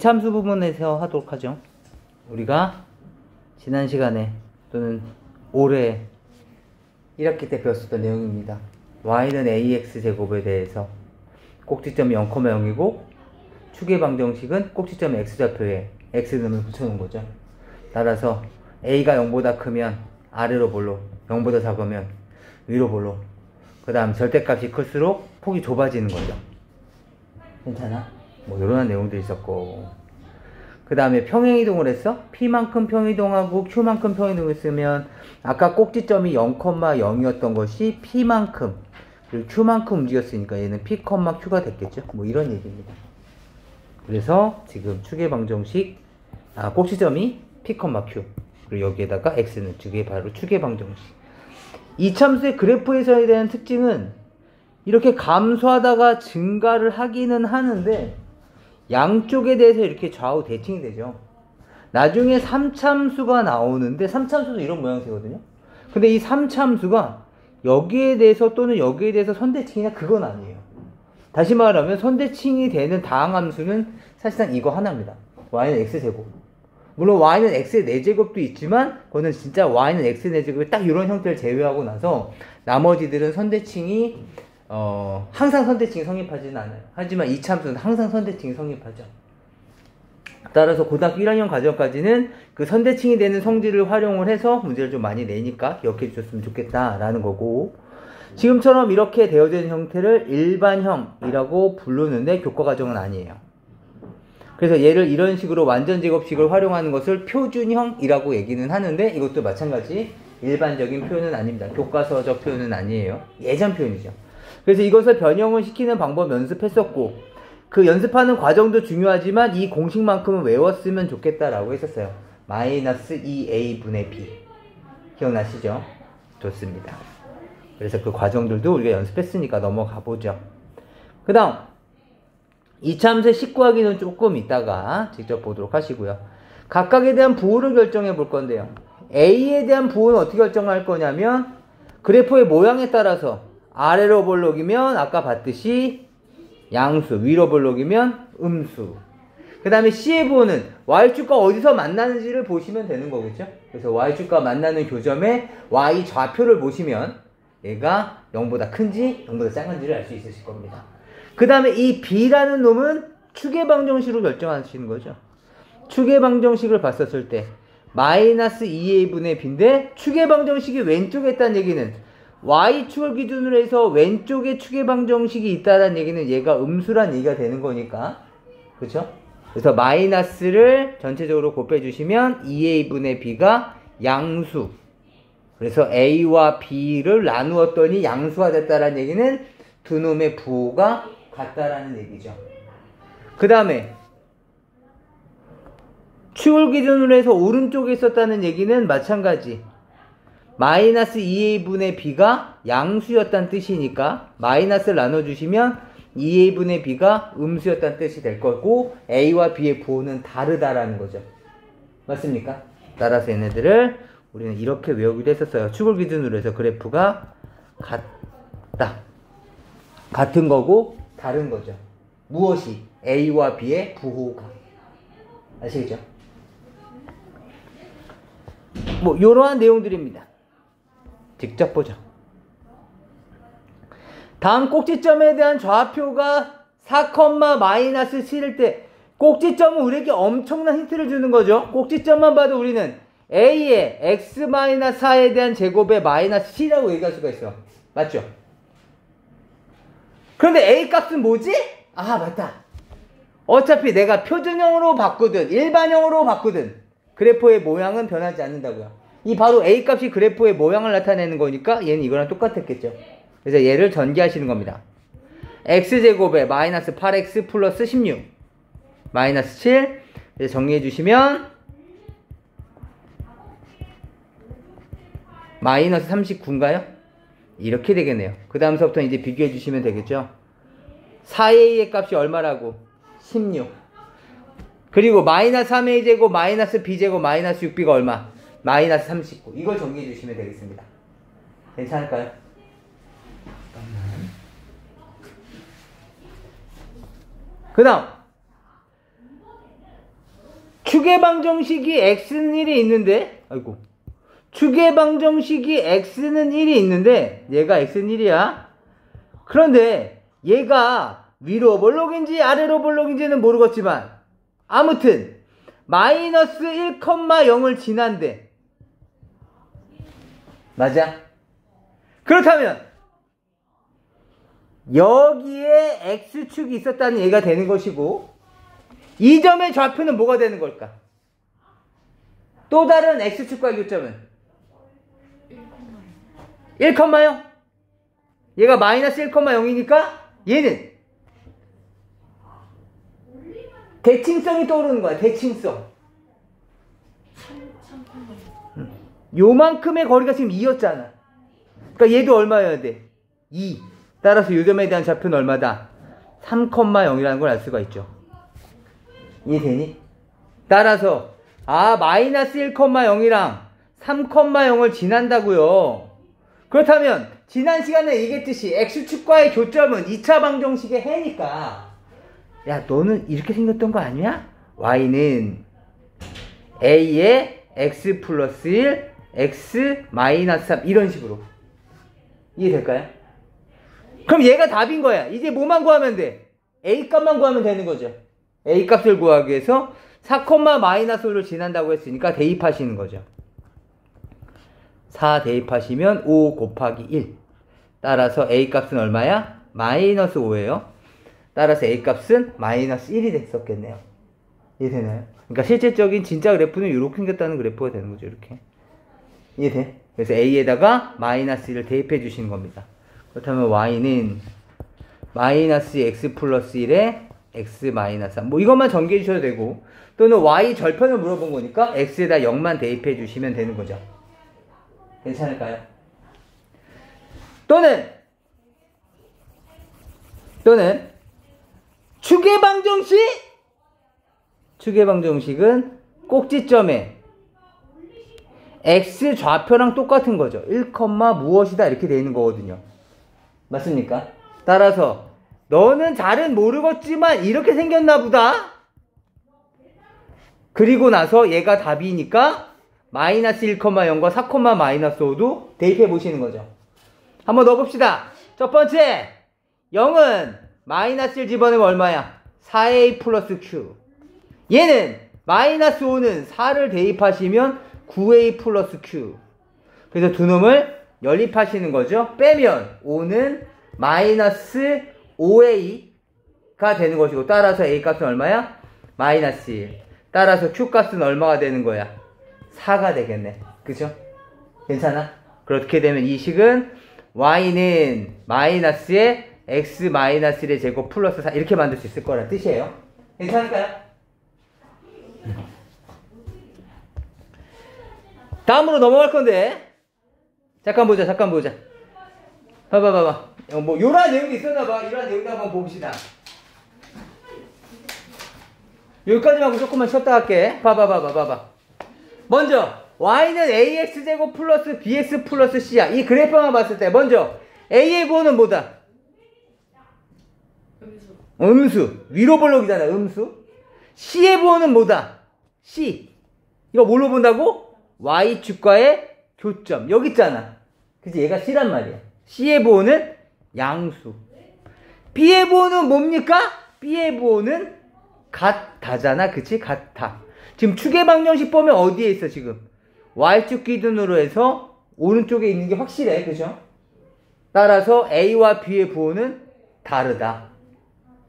참수 부분에서 하도록 하죠. 우리가 지난 시간에 또는 올해 1학기 때 배웠었던 내용입니다. y는 ax 제곱에 대해서 꼭지점이 0,0이고 추계 방정식은 꼭지점 x좌표에 x름을 붙여놓은 거죠. 따라서 a가 0보다 크면 아래로 볼록, 0보다 작으면 위로 볼록, 그 다음 절대값이 클수록 폭이 좁아지는 거죠. 괜찮아? 뭐 이런 내용들이 있었고, 그 다음에 평행이동을 했어? P만큼 평행이동하고 Q만큼 평행이동을 했으면 아까 꼭지점이 0,0이었던 것이 P만큼 그리고 Q만큼 움직였으니까 얘는 P, Q가 됐겠죠? 뭐 이런 얘기입니다. 그래서 지금 추계 방정식 꼭지점이 P, Q 그리고 여기에다가 X는 저게 바로 추계 방정식. 이 참수의 그래프에서에 대한 특징은 이렇게 감소하다가 증가를 하기는 하는데 양쪽에 대해서 이렇게 좌우 대칭이 되죠. 나중에 3참수가 나오는데 3참수도 이런 모양새거든요. 근데 이 3참수가 여기에 대해서 또는 여기에 대해서 선대칭이냐 그건 아니에요. 다시 말하면 선대칭이 되는 다항함수는 사실상 이거 하나입니다. y는 x제곱. 물론 y는 x의 4제곱도 있지만 그거는 진짜 y는 x의 4제곱이 딱 이런 형태를 제외하고 나서 나머지들은 선대칭이 항상 선대칭이 성립하지는 않아요. 하지만 이 참수는 항상 선대칭이 성립하죠. 따라서 고등학교 1학년 과정까지는 그 선대칭이 되는 성질을 활용을 해서 문제를 좀 많이 내니까 기억해 주셨으면 좋겠다라는 거고, 지금처럼 이렇게 되어진 형태를 일반형이라고 부르는데 교과과정은 아니에요. 그래서 얘를 이런 식으로 완전 제곱식을 활용하는 것을 표준형이라고 얘기는 하는데 이것도 마찬가지 일반적인 표현은 아닙니다. 교과서적 표현은 아니에요. 예전 표현이죠. 그래서 이것을 변형을 시키는 방법 연습했었고, 그 연습하는 과정도 중요하지만 이 공식만큼은 외웠으면 좋겠다라고 했었어요. 마이너스 2a분의 b. 기억나시죠? 좋습니다. 그래서 그 과정들도 우리가 연습했으니까 넘어가 보죠. 그 다음 이참수의 식구하기는 조금 이따가 직접 보도록 하시고요. 각각에 대한 부호를 결정해 볼 건데요. a에 대한 부호는 어떻게 결정할 거냐면 그래프의 모양에 따라서 아래로 볼록이면 아까 봤듯이 양수, 위로 볼록이면 음수. 그 다음에 C의 부호는 Y축과 어디서 만나는지를 보시면 되는 거겠죠. 그래서 Y축과 만나는 교점에 Y 좌표를 보시면 얘가 0보다 큰지 0보다 작은지를 알 수 있으실 겁니다. 그 다음에 이 B라는 놈은 추계 방정식으로 결정하시는 거죠. 추계 방정식을 봤었을 때 마이너스 2a분의 b인데 추계 방정식이 왼쪽에 있다는 얘기는 y축을 기준으로 해서 왼쪽에 추계 방정식이 있다는 얘기는 얘가 음수란 얘기가 되는 거니까, 그렇죠? 그래서 마이너스를 전체적으로 곱해 주시면 2a분의 b가 양수. 그래서 a와 b를 나누었더니 양수가 됐다는 얘기는 두 놈의 부호가 같다라는 얘기죠. 그 다음에 축을 기준으로 해서 오른쪽에 있었다는 얘기는 마찬가지. 마이너스 2a분의 b가 양수였다는 뜻이니까 마이너스를 나눠주시면 2a분의 b가 음수였다는 뜻이 될 거고 a와 b의 부호는 다르다라는 거죠. 맞습니까? 따라서 얘네들을 우리는 이렇게 외우기도 했었어요. 축을 기준으로 해서 그래프가 같다. 같은 거고 다른 거죠. 무엇이? a와 b의 부호가. 아시겠죠? 뭐 이러한 내용들입니다. 직접 보죠. 다음 꼭지점에 대한 좌표가 4,-7일 때 꼭지점은 우리에게 엄청난 힌트를 주는 거죠. 꼭지점만 봐도 우리는 a의 x-4에 대한 제곱의 마이너스 c라고 얘기할 수가 있어. 맞죠? 그런데 a 값은 뭐지? 아 맞다. 어차피 내가 표준형으로 바꾸든 일반형으로 바꾸든 그래프의 모양은 변하지 않는다고요. 이 바로 a 값이 그래프의 모양을 나타내는 거니까 얘는 이거랑 똑같았겠죠. 그래서 얘를 전개하시는 겁니다. x제곱에 마이너스 8x 플러스 16 마이너스 7. 그래서 정리해 주시면 마이너스 39인가요? 이렇게 되겠네요. 그 다음서부터 이제 비교해 주시면 되겠죠. 4a의 값이 얼마라고? 16. 그리고 마이너스 3a제곱 마이너스 b제곱 마이너스 6b가 얼마? 마이너스 39. 이걸 정리해 주시면 되겠습니다. 괜찮을까요? 그 다음 추계방정식이 x는 1이 있는데, 아이고. 추계방정식이 x는 1이 있는데, 얘가 x는 1이야. 그런데 얘가 위로 볼록인지 아래로 볼록인지는 모르겠지만, 아무튼 마이너스 1,0을 지난대. 맞아? 그렇다면 여기에 x축이 있었다는 얘기가 되는 것이고, 이 점의 좌표는 뭐가 되는 걸까? 또 다른 x축과 교점은 1,0. 얘가 마이너스 1,0이니까 얘는 대칭성이 떠오르는 거야. 대칭성. 요만큼의 거리가 지금 2였잖아. 그러니까 얘도 얼마여야 돼? 2. 따라서 요 점에 대한 좌표는 얼마다? 3,0이라는 걸 알 수가 있죠. 이해되니? 따라서 마이너스 1,0이랑 3,0을 지난다고요. 그렇다면 지난 시간에 얘기했듯이 x축과의 교점은 2차 방정식의 해니까, 야, 너는 이렇게 생겼던 거 아니야? y는 a에 x 플러스 1, x 마이너스 3 이런 식으로. 이해될까요? 그럼 얘가 답인 거야. 이제 뭐만 구하면 돼? a 값만 구하면 되는 거죠. a 값을 구하기 위해서 4, 마이너스 5를 지난다고 했으니까 대입하시는 거죠. 4 대입하시면 5 곱하기 1. 따라서 a 값은 얼마야? 마이너스 5예요. 따라서 a 값은 마이너스 1이 됐었겠네요. 이해되나요? 그러니까 실질적인 진짜 그래프는 이렇게 생겼다는 그래프가 되는 거죠. 이렇게. 이해돼? 그래서 a에다가 마이너스 1을 대입해 주시는 겁니다. 그렇다면 y는 마이너스 x 플러스 1에 x 마이너스 3. 뭐 이것만 전개해 주셔도 되고, 또는 y 절편을 물어본 거니까 x에다 0만 대입해 주시면 되는 거죠. 괜찮을까요? 또는 추계방정식은 꼭지점에 x 좌표랑 똑같은 거죠. 1, 무엇이다 이렇게 되어 있는 거거든요. 맞습니까? 따라서 너는 잘은 모르겠지만 이렇게 생겼나 보다. 그리고 나서 얘가 답이니까 마이너스 1,0과 4, 마이너스 5도 대입해 보시는 거죠. 한번 넣어봅시다. 첫 번째, 0은 마이너스 1 집어넣으면 얼마야? 4a 플러스 q. 얘는 마이너스 5는 4를 대입하시면 9a 플러스 q. 그래서 두 놈을 연립하시는 거죠. 빼면 5는 마이너스 5a가 되는 것이고, 따라서 a 값은 얼마야? 마이너스 1. 따라서 q 값은 얼마가 되는 거야? 4가 되겠네. 그죠? 괜찮아? 그렇게 되면 이 식은 y는 마이너스에 x 마이너스 1의 제곱 플러스 4 이렇게 만들 수 있을 거란 뜻이에요. 괜찮을까요? 다음으로 넘어갈 건데, 잠깐 보자. 봐봐. 뭐 요런 내용이 있었나봐. 이런 내용도 한번 봅시다. 여기까지만 하고 조금만 쉬었다 할게. 봐봐. 먼저 y는 ax제곱 플러스 bx 플러스 c야. 이 그래프만 봤을 때 먼저 a의 부호는 뭐다? 음수. 위로 볼록이잖아. 음수. c의 부호는 뭐다? c. 이거 뭘로 본다고? y축과의 교점. 여기 있잖아. 그치? 얘가 c란 말이야. c의 부호는 양수. b의 부호는 뭡니까? b의 부호는 같다잖아. 그치? 같아. 지금 추계방정식 보면 어디에 있어 지금? y축 기준으로 해서 오른쪽에 있는 게 확실해. 그죠? 따라서 a와 b의 부호는 다르다.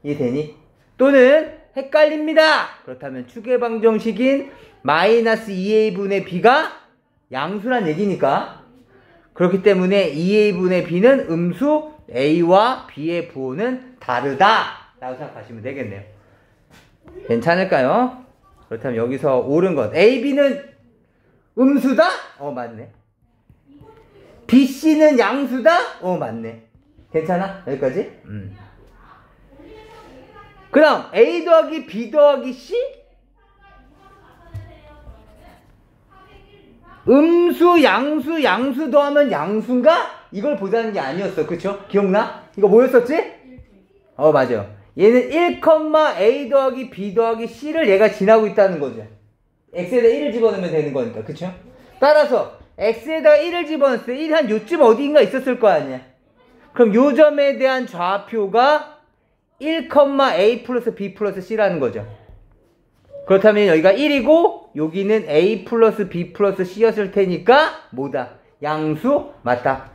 이해되니? 또는 헷갈립니다. 그렇다면 추계방정식인 마이너스 2a분의 b가 양수란 얘기니까, 그렇기 때문에 2a분의 b는 음수, a와 b의 부호는 다르다 라고 생각하시면 되겠네요. 괜찮을까요? 그렇다면 여기서 옳은 것, ab는 음수다? 맞네. bc는 양수다? 맞네. 괜찮아? 여기까지? 그 다음 a 더하기 b 더하기 c? 음수, 양수 더하면 양수인가? 이걸 보자는 게 아니었어. 그쵸? 기억나? 이거 뭐였었지? 맞아요. 얘는 1, a 더하기 b 더하기 c를 얘가 지나고 있다는 거죠. x에다 1을 집어넣으면 되는 거니까. 그쵸? 따라서 x에다 1을 집어넣었을 때 1이 한 요쯤 어디인가 있었을 거 아니야. 그럼 요 점에 대한 좌표가 1,a 플러스 b 플러스 c라는 거죠. 그렇다면 여기가 1이고 여기는 a 플러스 b 플러스 c였을 테니까 뭐다? 양수 맞다.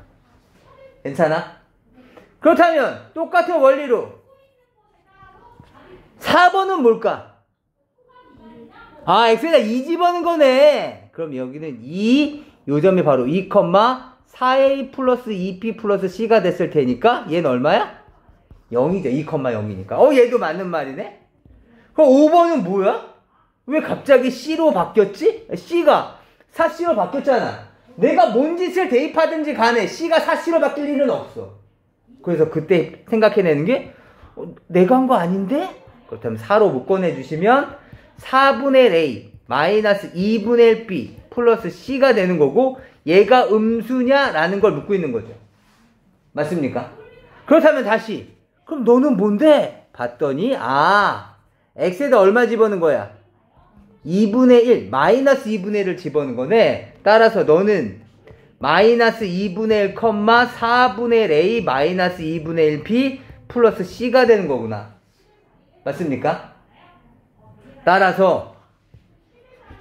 괜찮아? 그렇다면 똑같은 원리로 4번은 뭘까? 아, x에다 2 집어넣은 거네. 그럼 여기는 2, 요 점이 바로 2,4a 플러스 2b 플러스 c가 됐을 테니까 얘는 얼마야? 0이죠. 2,0이니까. 얘도 맞는 말이네. 그럼 5번은 뭐야? 왜 갑자기 c로 바뀌었지? c가 4c로 바뀌었잖아. 내가 뭔 짓을 대입하든지 간에 c가 4c로 바뀔 일은 없어. 그래서 그때 생각해내는 게 내가 한 거 아닌데? 그렇다면 4로 묶어내주시면 4분의 a 마이너스 2분의 1b 플러스 c가 되는 거고 얘가 음수냐? 라는 걸 묻고 있는 거죠. 맞습니까? 그렇다면 다시 그럼 너는 뭔데? 봤더니 x에다 얼마 집어넣은 거야? 2분의 1 마이너스 2분의 1을 집어넣은 거네. 따라서 너는 마이너스 2분의 1, 4분의 a 마이너스 2분의 1b 플러스 c가 되는 거구나. 맞습니까? 따라서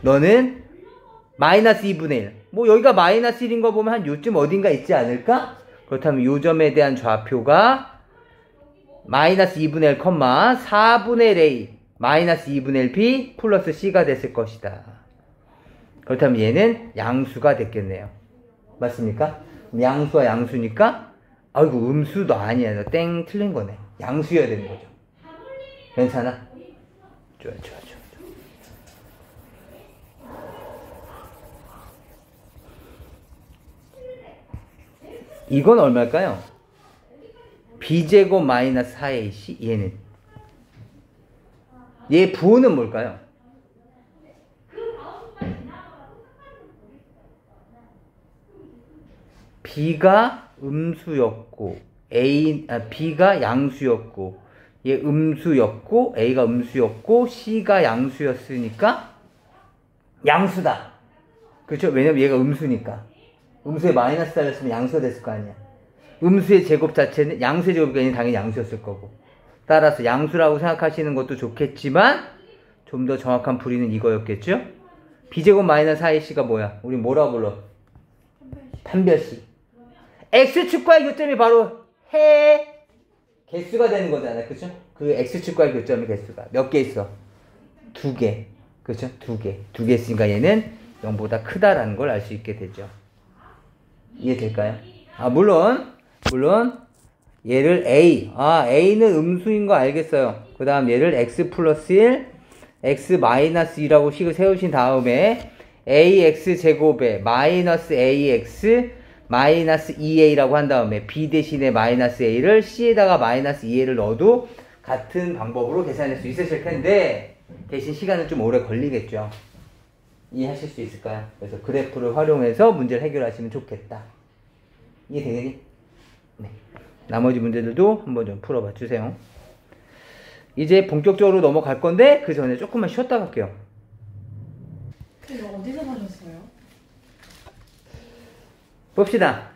너는 마이너스 2분의 1 뭐 여기가 마이너스 1인 거 보면 한 요쯤 어딘가 있지 않을까? 그렇다면 요 점에 대한 좌표가 마이너스 2분의 1, 4분의 a 마이너스 2분의 1b 플러스 c가 됐을 것이다. 그렇다면 얘는 양수가 됐겠네요. 맞습니까? 양수와 양수니까 아이고 음수도 아니야. 너 땡 틀린 거네. 양수여야 되는 거죠. 괜찮아? 좋아. 이건 얼마일까요? b제곱 마이너스 4ac 얘는 얘 부호는 뭘까요? b가 음수였고 b가 양수였고 얘 음수였고 a가 음수였고 c가 양수였으니까 양수다. 그렇죠? 왜냐면 얘가 음수니까. 음수에 마이너스 달렸으면 양수가 됐을 거 아니야. 음수의 제곱 자체는 양수의 제곱이 당연히 양수였을 거고. 따라서 양수라고 생각하시는 것도 좋겠지만 좀 더 정확한 풀이는 이거였겠죠? b제곱 마이너스 4ac가 뭐야? 우리 뭐라고 불러? 판별식. x축과의 교점이 바로 개수가 되는 거잖아요. 그죠? 그 x축과의 교점의 개수가 몇 개 있어? 2개. 그죠? 2개. 2개 있으니까 얘는 0보다 크다라는 걸 알 수 있게 되죠. 이해될까요? 물론 얘를 a는 음수인 거 알겠어요. 그 다음 얘를 x 플러스 1 x 마이너스 2라고 식을 세우신 다음에 ax 제곱에 마이너스 ax 마이너스 2a라고 한 다음에 b 대신에 마이너스 a를 c에다가 마이너스 2a를 넣어도 같은 방법으로 계산할 수 있으실 텐데 대신 시간은 좀 오래 걸리겠죠. 이해하실 수 있을까요? 그래서 그래프를 활용해서 문제를 해결하시면 좋겠다. 이해되겠니? 네. 나머지 문제들도 한번 좀 풀어봐 주세요. 이제 본격적으로 넘어갈 건데 그 전에 조금만 쉬었다 갈게요. 이거 어디서 사셨어요? 봅시다.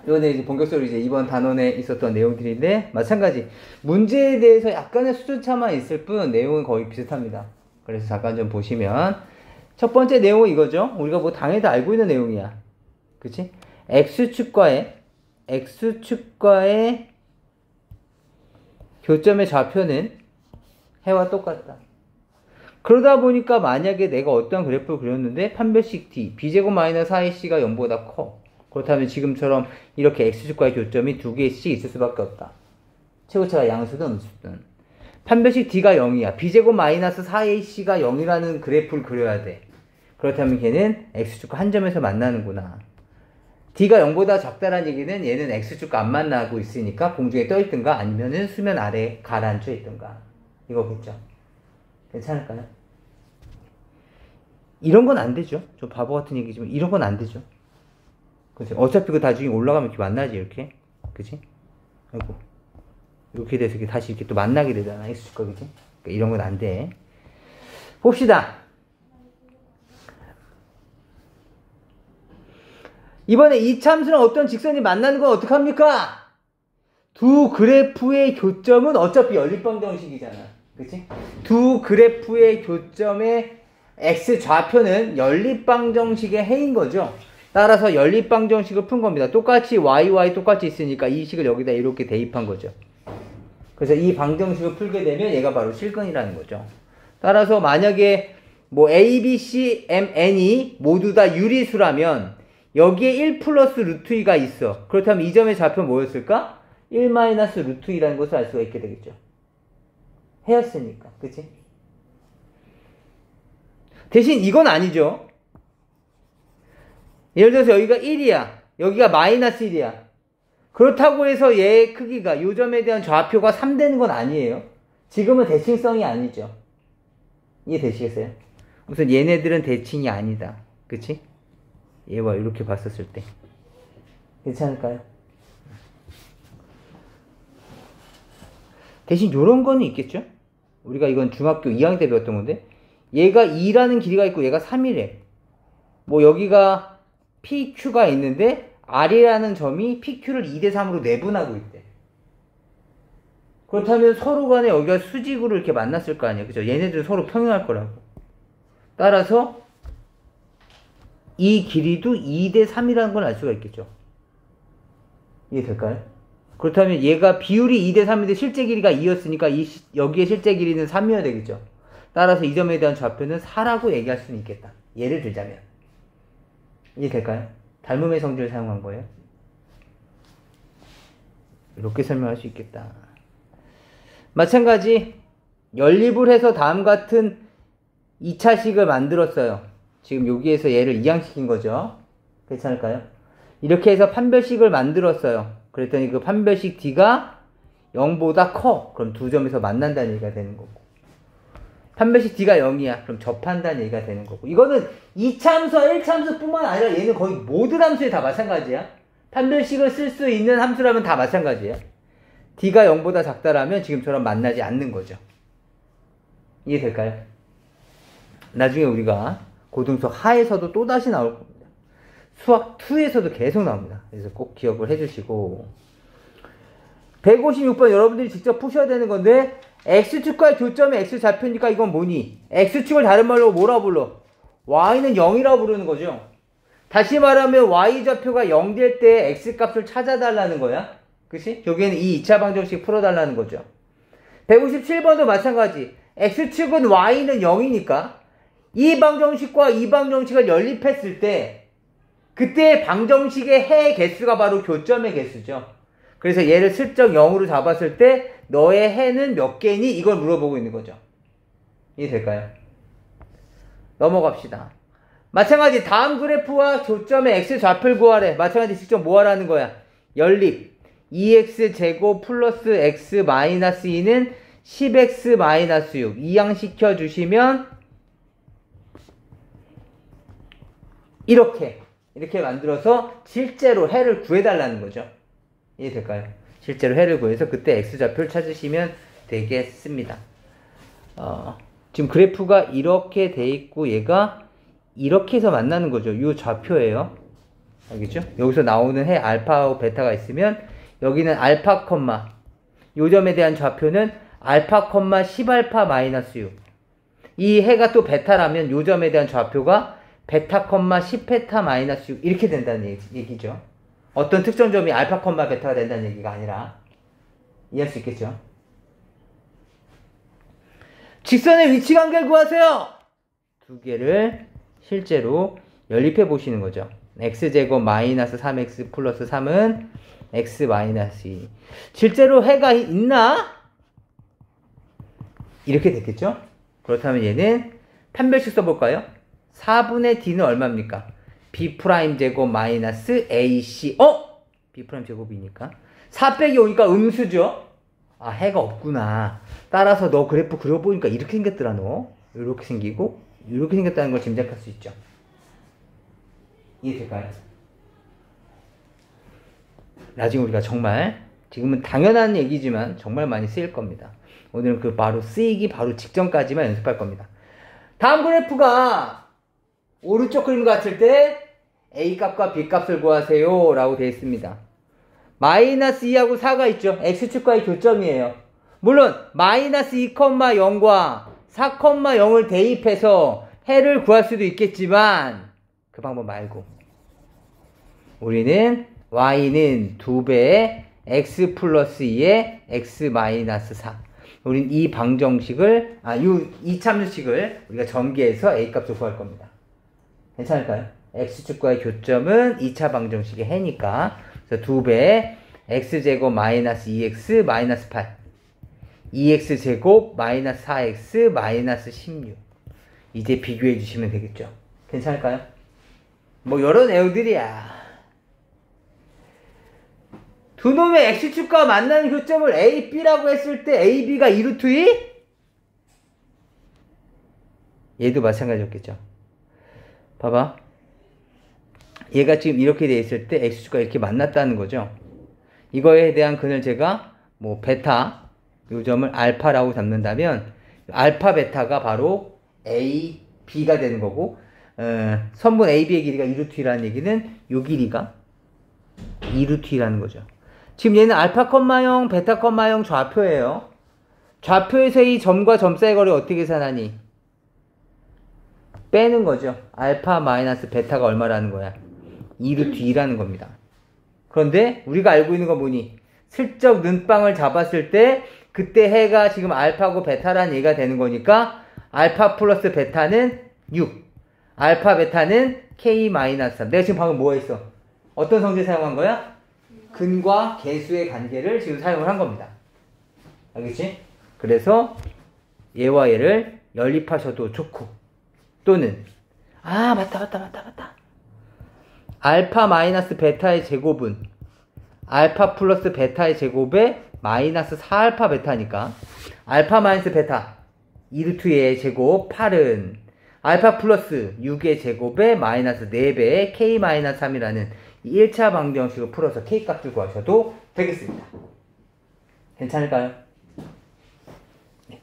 이번에 이제 본격적으로 이제 이번 단원에 있었던 내용들인데 마찬가지 문제에 대해서 약간의 수준차만 있을 뿐 내용은 거의 비슷합니다. 그래서 잠깐 좀 보시면 첫 번째 내용은 이거죠. 우리가 뭐 당연히 다 알고 있는 내용이야. 그치? x축과의 교점의 좌표는 해와 똑같다. 그러다 보니까 만약에 내가 어떤 그래프를 그렸는데 판별식 d, b제곱 마이너스 4ac가 0보다 커. 그렇다면 지금처럼 이렇게 x축과의 교점이 2개씩 있을 수밖에 없다. 최고차가 양수든 음수든. 판별식 d가 0이야. b제곱 마이너스 4ac가 0이라는 그래프를 그려야 돼. 그렇다면 걔는 x축과 한 점에서 만나는구나. d가 0보다 작다는 얘기는 얘는 x축과 안 만나고 있으니까 공중에 떠 있든가 아니면은 수면 아래에 가라앉혀 있든가. 이거겠죠. 괜찮을까요? 이런 건 안 되죠. 좀 바보 같은 얘기지만 이런 건 안 되죠. 그치? 어차피 그 나중에 올라가면 이렇게 만나지 이렇게. 그치? 아이고. 이렇게 돼서 이렇게 다시 이렇게 또 만나게 되잖아. x축과 그치? 그러니까 이런 건 안 돼. 봅시다. 이번에 이 참수랑 어떤 직선이 만나는 건 어떡합니까? 두 그래프의 교점은 어차피 연립방정식이잖아. 그치? 두 그래프의 교점의 x 좌표는 연립방정식의 해인 거죠. 따라서 연립방정식을 푼 겁니다. 똑같이 y 똑같이 있으니까 이 식을 여기다 이렇게 대입한 거죠. 그래서 이 방정식을 풀게 되면 얘가 바로 실근이라는 거죠. 따라서 만약에 뭐 a, b, c, m, n이 모두 다 유리수라면 여기에 1 플러스 루트 2가 있어. 그렇다면 이 점의 좌표는 뭐였을까? 1 마이너스 루트 2라는 것을 알 수가 있게 되겠죠. 해였으니까. 그치? 대신 이건 아니죠. 예를 들어서 여기가 1이야. 여기가 마이너스 1이야. 그렇다고 해서 얘의 크기가 요 점에 대한 좌표가 3 되는 건 아니에요. 지금은 대칭성이 아니죠. 이해되시겠어요? 우선 얘네들은 대칭이 아니다. 그치? 얘와 이렇게 봤었을 때. 괜찮을까요? 대신 요런 거는 있겠죠? 우리가 이건 중학교 2학년 때 배웠던 건데 얘가 2라는 길이가 있고 얘가 3이래. 뭐 여기가 PQ가 있는데 R이라는 점이 PQ를 2대3으로 내분하고 있대. 그렇다면 서로 간에 여기가 수직으로 이렇게 만났을 거 아니에요. 그죠? 얘네들은 서로 평행할 거라고. 따라서 이 길이도 2대3이라는 걸 알 수가 있겠죠. 이해될까요? 그렇다면 얘가 비율이 2대3인데 실제 길이가 2였으니까 여기에 실제 길이는 3이어야 되겠죠. 따라서 이 점에 대한 좌표는 4라고 얘기할 수는 있겠다. 예를 들자면. 이해될까요? 닮음의 성질을 사용한 거예요. 이렇게 설명할 수 있겠다. 마찬가지 연립을 해서 다음 같은 2차식을 만들었어요. 지금 여기에서 얘를 이항시킨 거죠. 괜찮을까요? 이렇게 해서 판별식을 만들었어요. 그랬더니 그 판별식 D가 0보다 커. 그럼 두 점에서 만난다는 얘기가 되는 거고. 판별식 D가 0이야. 그럼 접한다는 얘기가 되는 거고. 이거는 2차함수와 1차함수 뿐만 아니라 얘는 거의 모든 함수에 다 마찬가지야. 판별식을 쓸 수 있는 함수라면 다 마찬가지야. D가 0보다 작다라면 지금처럼 만나지 않는 거죠. 이해될까요? 나중에 우리가 고등수 하에서도 또다시 나올 겁니다. 수학 2에서도 계속 나옵니다. 그래서 꼭 기억을 해주시고 156번 여러분들이 직접 푸셔야 되는 건데 X축과의 교점의 X좌표니까 이건 뭐니? X축을 다른 말로 뭐라 불러? Y는 0이라고 부르는 거죠. 다시 말하면 Y좌표가 0 될 때 X값을 찾아달라는 거야. 그치? 여기에는 이 2차 방정식 풀어달라는 거죠. 157번도 마찬가지. X축은 Y는 0이니까 이 방정식과 이 방정식을 연립했을 때 그때 방정식의 해 개수가 바로 교점의 개수죠. 그래서 얘를 슬쩍 0으로 잡았을 때 너의 해는 몇 개니? 이걸 물어보고 있는 거죠. 이해될까요? 넘어갑시다. 마찬가지 다음 그래프와 교점의 x좌표를 구하래. 마찬가지 직접 뭐 하라는 거야? 연립 2x제곱 플러스 x 마이너스 2는 10x 마이너스 6 이항시켜 주시면 이렇게 만들어서 실제로 해를 구해달라는 거죠. 이해될까요? 실제로 해를 구해서 그때 x좌표를 찾으시면 되겠습니다. 지금 그래프가 이렇게 돼 있고 얘가 이렇게 해서 만나는 거죠. 이 좌표예요. 알겠죠? 여기서 나오는 해 알파하고 베타가 있으면 여기는 알파 콤마 요 점에 대한 좌표는 알파 콤마 10알파 마이너스 6. 이 해가 또 베타라면 요 점에 대한 좌표가 베타 콤마 10베타 마이너스 6 이렇게 된다는 얘기죠. 어떤 특정 점이 알파 콤마 베타가 된다는 얘기가 아니라 이해할 수 있겠죠. 직선의 위치 관계를 구하세요. 두 개를 실제로 연립해 보시는 거죠. x제곱 마이너스 3x 플러스 3은 x 마이너스 2. 실제로 해가 있나? 이렇게 됐겠죠. 그렇다면 얘는 판별식 써볼까요? 4분의 d는 얼마입니까? b' 제곱 마이너스 ac b' 제곱이니까 4 빼기 5니까 음수죠. 아 해가 없구나. 따라서 너 그래프 그려보니까 이렇게 생겼더라. 너 이렇게 생기고 이렇게 생겼다는 걸 짐작할 수 있죠. 이해될까요? 나중에 우리가 정말 지금은 당연한 얘기지만 정말 많이 쓰일 겁니다. 오늘은 그 바로 쓰이기 바로 직전까지만 연습할 겁니다. 다음 그래프가 오른쪽 그림 같을 때 A 값과 B 값을 구하세요 라고 되어 있습니다. 마이너스 2하고 4가 있죠. X축과의 교점이에요. 물론 마이너스 2,0과 4,0을 대입해서 해를 구할 수도 있겠지만 그 방법 말고 우리는 y는 2배의 x 플러스 2의 x 마이너스 4. 우린 이 방정식을, 이 참수식을 우리가 전개해서 a 값을 구할 겁니다. 괜찮을까요? x축과의 교점은 2차 방정식의 해니까. 그래서 2배의 x제곱 마이너스 2x 마이너스 8. 2x제곱 마이너스 4x 마이너스 16. 이제 비교해 주시면 되겠죠. 괜찮을까요? 뭐 여러 내용들이야. 두 놈의 x축과 만나는 교점을 a, b라고 했을 때 a, b가 2루트 2? 얘도 마찬가지였겠죠. 봐봐. 얘가 지금 이렇게 돼 있을 때 x축과 이렇게 만났다는 거죠. 이거에 대한 근을 제가 뭐 베타 요점을 알파라고 잡는다면 알파 베타가 바로 a, b가 되는 거고 선분 a, b의 길이가 2루트 2라는 얘기는 요 길이가 2루트 2라는 거죠. 지금 얘는 알파, 0, 베타, 0 좌표예요. 좌표에서 이 점과 점 사이의 거리 어떻게 계산하니? 빼는 거죠. 알파 마이너스 베타가 얼마라는 거야? 2루트 2라는 겁니다. 그런데 우리가 알고 있는 건 뭐니? 슬쩍 눈빵을 잡았을 때 그때 해가 지금 알파고 베타라는 얘기가 되는 거니까 알파 플러스 베타는 6. 알파 베타는 k 마이너스 3. 내가 지금 방금 뭐 했어? 어떤 성질 사용한 거야? 근과 개수의 관계를 지금 사용을 한 겁니다. 알겠지? 그래서 얘와 얘를 연립하셔도 좋고 또는 맞다. 알파 마이너스 베타의 제곱은 알파 플러스 베타의 제곱에 마이너스 4알파 베타니까 알파 마이너스 베타 2루트의 제곱 8은 알파 플러스 6의 제곱에 마이너스 4배의 k 마이너스 3이라는 1차 방정식을 풀어서 k 값을 구하셔도 되겠습니다. 괜찮을까요? 네,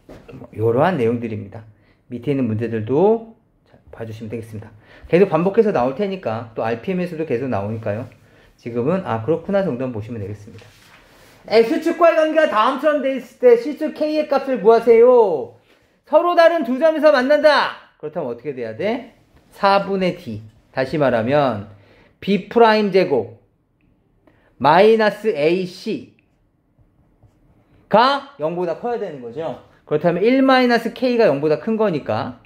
이러한 내용들입니다. 밑에 있는 문제들도 봐주시면 되겠습니다. 계속 반복해서 나올 테니까 또 RPM에서도 계속 나오니까요. 지금은 그렇구나 정도는 보시면 되겠습니다. X축과의 관계가 다음처럼 되어 있을 때 실수 K의 값을 구하세요. 서로 다른 두 점에서 만난다. 그렇다면 어떻게 돼야 돼? 4분의 D. 다시 말하면 B 프라임 제곱 마이너스 AC가 0보다 커야 되는 거죠. 그렇다면 1 마이너스 K가 0보다 큰 거니까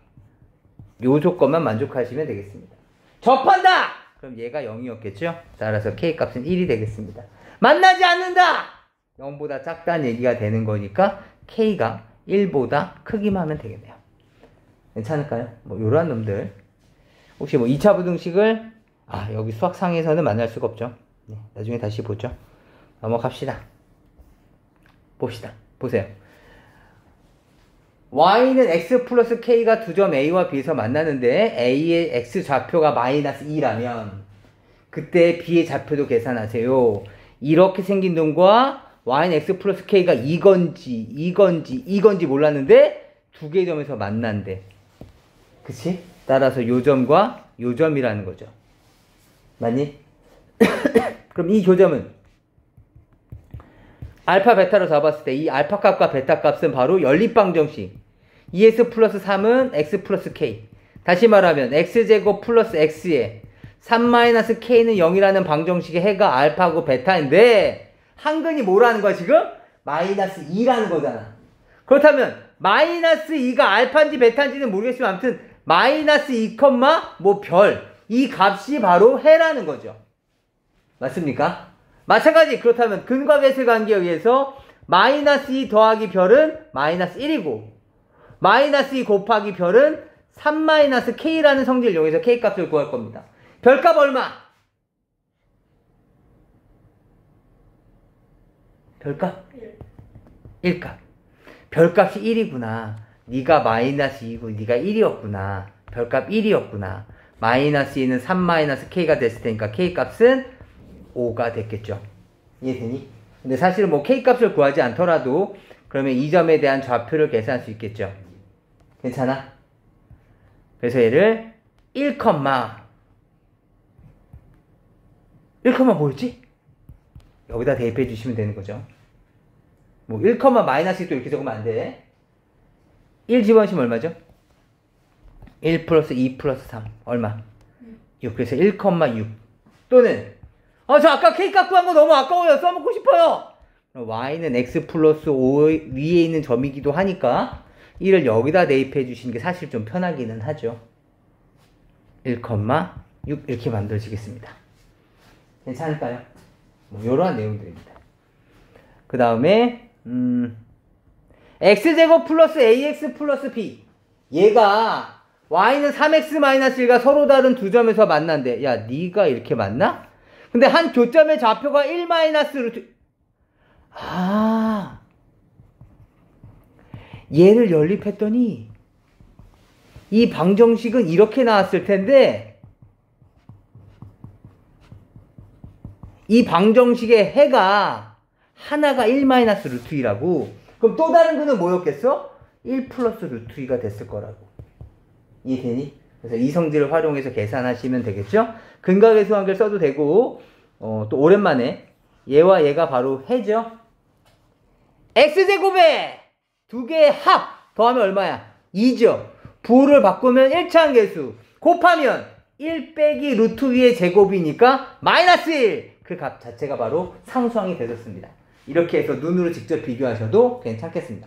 요 조건만 만족하시면 되겠습니다. 접한다! 그럼 얘가 0이었겠죠? 따라서 K 값은 1이 되겠습니다. 만나지 않는다! 0보다 작다는 얘기가 되는 거니까 K가 1보다 크기만 하면 되겠네요. 괜찮을까요? 뭐 요런 놈들 혹시 뭐 2차 부등식을 여기 수학상에서는 만날 수가 없죠. 네, 나중에 다시 보죠. 넘어갑시다. 봅시다. 보세요. y는 x 플러스 k가 두 점 a와 b에서 만나는데 a의 x 좌표가 마이너스 2라면 그때 b의 좌표도 계산하세요. 이렇게 생긴 놈과 y는 x 플러스 k가 이건지 몰랐는데 두 개의 점에서 만난대. 그치? 따라서 요 점과 요 점이라는 거죠. 맞니? 그럼 이 교점은 알파 베타로 잡았을 때 이 알파 값과 베타 값은 바로 연립방정식 2x 플러스 3은 x 플러스 k. 다시 말하면 x제곱 플러스 x에 3 마이너스 k는 0이라는 방정식의 해가 알파고 베타인데 한근이 뭐라는 거야 지금? 마이너스 2라는 거잖아. 그렇다면 마이너스 2가 알파인지 베타인지는 모르겠지만 아무튼 마이너스 2, 뭐 별 이 값이 바로 해라는 거죠. 맞습니까? 마찬가지 그렇다면 근과 개수의 관계에 의해서 마이너스 2 더하기 별은 마이너스 1이고 마이너스 2 곱하기 별은 3 마이너스 k라는 성질을 이용해서 k 값을 구할 겁니다. 별값 얼마? 별값? 1값. 별값이 1이구나. 네가 마이너스 2고 네가 1이었구나. 별값 1이었구나. 마이너스 2는 3 마이너스 k가 됐을 테니까 k값은 5가 됐겠죠. 이해되니? 근데 사실은 뭐 k값을 구하지 않더라도 그러면 이 점에 대한 좌표를 계산할 수 있겠죠. 괜찮아? 그래서 얘를 1, 1, 뭐였지? 여기다 대입해 주시면 되는 거죠. 뭐 1, 마이너스 또 이렇게 적으면 안 돼. 1 집어넣으시면 얼마죠? 1 플러스 2 플러스 3 얼마? 6. 그래서 1, 6 또는 저 아까 K 값 구한 거 너무 아까워요. 써먹고 싶어요. Y는 X 플러스 5 위에 있는 점이기도 하니까 1을 여기다 대입해 주시는 게 사실 좀 편하기는 하죠. 1, 6 이렇게 만들어지겠습니다. 괜찮을까요? 뭐 이러한 내용들입니다. 그 다음에 x제곱 플러스 ax 플러스 b 얘가 y는 3x 마이너스 1과 서로 다른 두 점에서 만난대. 야 니가 이렇게 만나? 근데 한 교점의 좌표가 1 마이너스 루트 얘를 연립했더니 이 방정식은 이렇게 나왔을 텐데 이 방정식의 해가 하나가 1 마이너스 루트 2라고. 그럼 또 다른 거는 뭐였겠어? 1 플러스 루트 2가 됐을 거라고. 이해되니? 그래서 이 성질을 활용해서 계산하시면 되겠죠? 근각의 수학을 써도 되고 또 오랜만에 얘와 얘가 바로 해죠. x제곱에 두 개의 합 더하면 얼마야? 2죠. 부호를 바꾸면 1차항계수 곱하면 1 빼기 루트 2의 제곱이니까 마이너스 1. 그 값 자체가 바로 상수항이 되었습니다. 이렇게 해서 눈으로 직접 비교하셔도 괜찮겠습니다.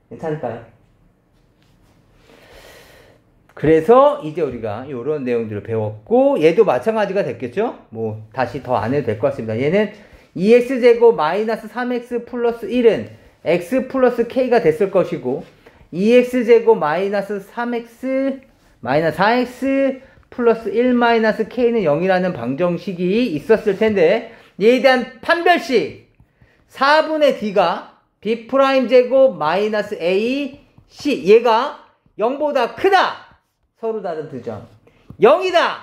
괜찮을까요? 그래서 이제 우리가 이런 내용들을 배웠고 얘도 마찬가지가 됐겠죠? 뭐 다시 더 안 해도 될 것 같습니다. 얘는 2x제곱 마이너스 3x 플러스 1은 x 플러스 k가 됐을 것이고 2x제곱 마이너스 3x 마이너스 4x 플러스 1 마이너스 k는 0이라는 방정식이 있었을 텐데 얘에 대한 판별식 4분의 d가 b 프라임 제곱 마이너스 a c 얘가 0보다 크다. 서로 다른 두 점. 0이다.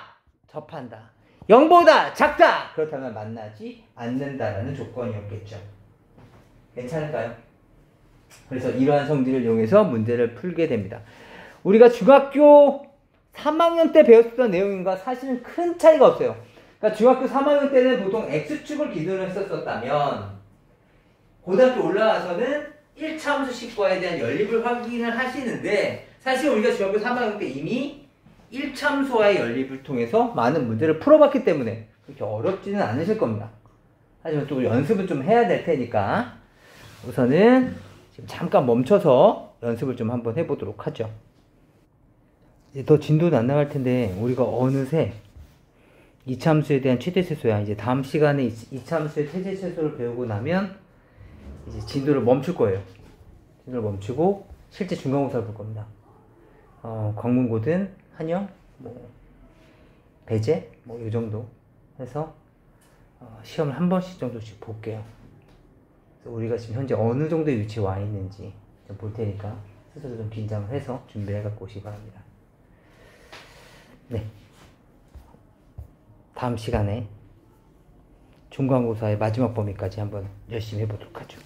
접한다. 0보다 작다. 그렇다면 만나지 않는다라는 조건이었겠죠. 괜찮을까요? 그래서 이러한 성질을 이용해서 문제를 풀게 됩니다. 우리가 중학교 3학년 때 배웠던 내용인가 사실은 큰 차이가 없어요. 그러니까 중학교 3학년 때는 보통 X축을 기준으로 했었다면 고등학교 올라와서는 1차함수식과에 대한 연립을 확인을 하시는데 사실 우리가 중학교 3학년 때 이미 1참수와의 연립을 통해서 많은 문제를 풀어봤기 때문에 그렇게 어렵지는 않으실 겁니다. 하지만 또 연습은 좀 해야 될 테니까 우선은 지금 잠깐 멈춰서 연습을 좀 한번 해보도록 하죠. 이제 더 진도는 안 나갈 텐데 우리가 어느새 이차함수에 대한 최대최소야. 이제 다음 시간에 이차함수의 최대최소를 배우고 나면 이제 진도를 멈출 거예요. 진도를 멈추고 실제 중간고사를 볼 겁니다. 광문고든 한영, 뭐 배제, 뭐 이 정도 해서 시험을 한 번씩 정도씩 볼게요. 그래서 우리가 지금 현재 어느 정도의 위치에 와 있는지 좀 볼 테니까 스스로 좀 긴장을 해서 준비해 갖고 오시기 바랍니다. 네. 다음 시간에 중간고사의 마지막 범위까지 한번 열심히 해보도록 하죠.